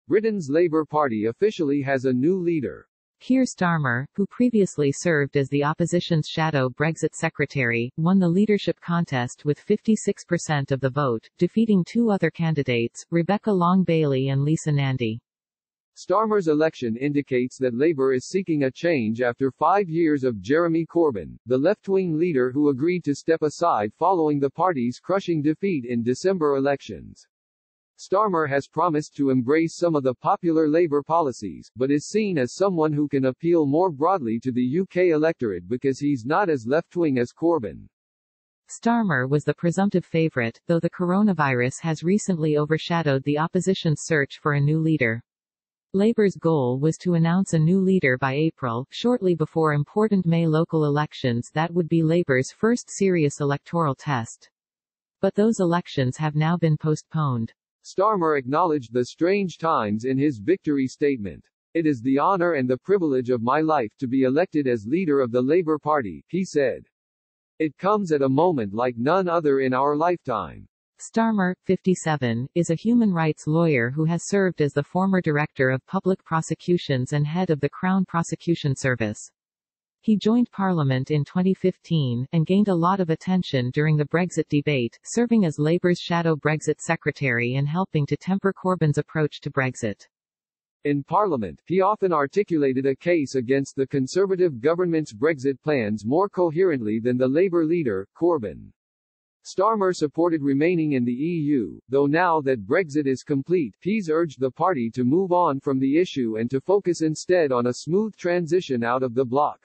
Britain's Labour Party officially has a new leader. Keir Starmer, who previously served as the opposition's shadow Brexit secretary, won the leadership contest with 56% of the vote, defeating two other candidates, Rebecca Long-Bailey and Lisa Nandy. Starmer's election indicates that Labour is seeking a change after 5 years of Jeremy Corbyn, the left-wing leader who agreed to step aside following the party's crushing defeat in December elections. Starmer has promised to embrace some of the popular Labour policies, but is seen as someone who can appeal more broadly to the UK electorate because he's not as left-wing as Corbyn. Starmer was the presumptive favourite, though the coronavirus has recently overshadowed the opposition's search for a new leader. Labour's goal was to announce a new leader by April, shortly before important May local elections that would be Labour's first serious electoral test. But those elections have now been postponed. Starmer acknowledged the strange times in his victory statement. "It is the honour and the privilege of my life to be elected as leader of the Labour Party," he said. "It comes at a moment like none other in our lifetime." Starmer, 57, is a human rights lawyer who has served as the former Director of Public Prosecutions and head of the Crown Prosecution Service. He joined Parliament in 2015, and gained a lot of attention during the Brexit debate, serving as Labour's shadow Brexit secretary and helping to temper Corbyn's approach to Brexit. In Parliament, he often articulated a case against the Conservative government's Brexit plans more coherently than the Labour leader, Corbyn. Starmer supported remaining in the EU, though now that Brexit is complete, he's urged the party to move on from the issue and to focus instead on a smooth transition out of the bloc.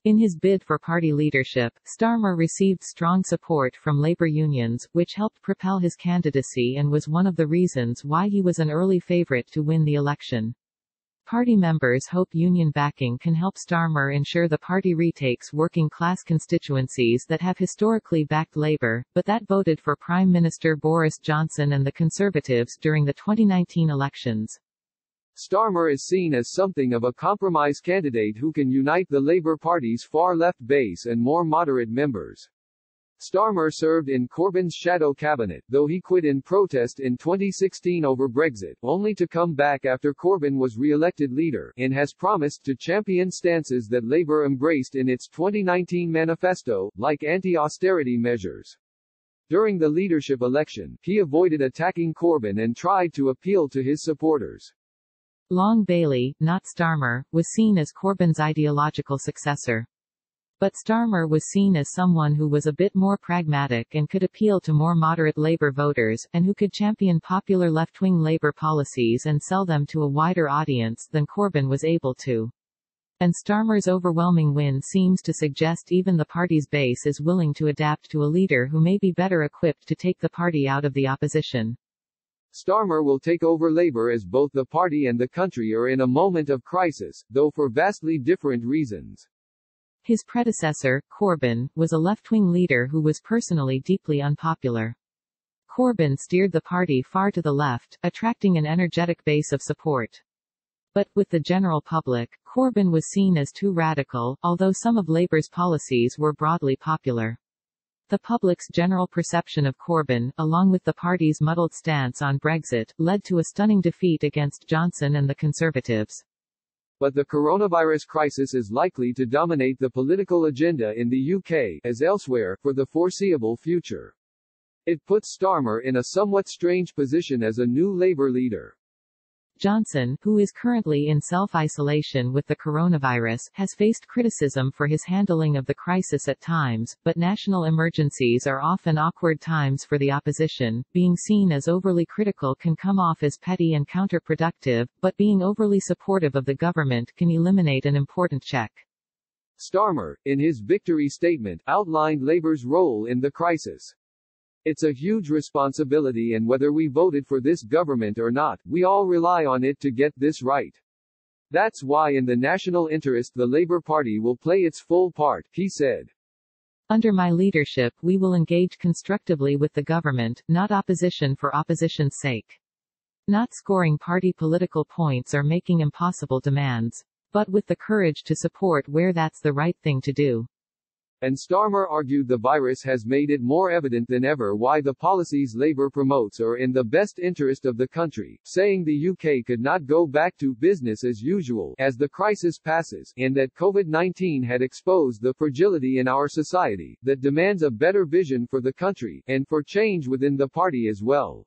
In his bid for party leadership, Starmer received strong support from labour unions, which helped propel his candidacy and was one of the reasons why he was an early favourite to win the election. Party members hope union backing can help Starmer ensure the party retakes working-class constituencies that have historically backed Labour, but that voted for Prime Minister Boris Johnson and the Conservatives during the 2019 elections. Starmer is seen as something of a compromise candidate who can unite the Labour Party's far-left base and more moderate members. Starmer served in Corbyn's shadow cabinet, though he quit in protest in 2016 over Brexit, only to come back after Corbyn was re-elected leader, and has promised to champion stances that Labour embraced in its 2019 manifesto, like anti-austerity measures. During the leadership election, he avoided attacking Corbyn and tried to appeal to his supporters. Long-Bailey, not Starmer, was seen as Corbyn's ideological successor. But Starmer was seen as someone who was a bit more pragmatic and could appeal to more moderate Labour voters, and who could champion popular left-wing Labour policies and sell them to a wider audience than Corbyn was able to. And Starmer's overwhelming win seems to suggest even the party's base is willing to adapt to a leader who may be better equipped to take the party out of the opposition. Starmer will take over Labour as both the party and the country are in a moment of crisis, though for vastly different reasons. His predecessor, Corbyn, was a left-wing leader who was personally deeply unpopular. Corbyn steered the party far to the left, attracting an energetic base of support. But, with the general public, Corbyn was seen as too radical, although some of Labour's policies were broadly popular. The public's general perception of Corbyn, along with the party's muddled stance on Brexit, led to a stunning defeat against Johnson and the Conservatives. But the coronavirus crisis is likely to dominate the political agenda in the UK, as elsewhere, for the foreseeable future. It puts Starmer in a somewhat strange position as a new Labour leader. Johnson, who is currently in self-isolation with the coronavirus, has faced criticism for his handling of the crisis at times, but national emergencies are often awkward times for the opposition. Being seen as overly critical can come off as petty and counterproductive, but being overly supportive of the government can eliminate an important check. Starmer, in his victory statement, outlined Labour's role in the crisis. "It's a huge responsibility, and whether we voted for this government or not, we all rely on it to get this right. That's why in the national interest the Labour Party will play its full part," he said. Under my leadership, we will engage constructively with the government, not opposition for opposition's sake. Not scoring party political points or making impossible demands. But with the courage to support where that's the right thing to do. And Starmer argued the virus has made it more evident than ever why the policies Labour promotes are in the best interest of the country, saying the UK could not go back to business as usual as the crisis passes, and that COVID-19 had exposed the fragility in our society, that demands a better vision for the country, and for change within the party as well.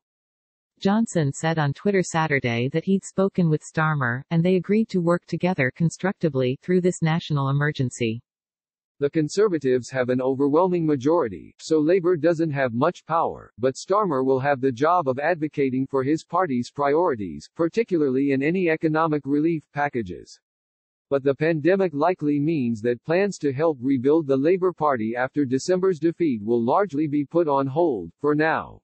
Johnson said on Twitter Saturday that he'd spoken with Starmer, and they agreed to work together constructively through this national emergency. The Conservatives have an overwhelming majority, so Labour doesn't have much power, but Starmer will have the job of advocating for his party's priorities, particularly in any economic relief packages. But the pandemic likely means that plans to help rebuild the Labour Party after December's defeat will largely be put on hold, for now.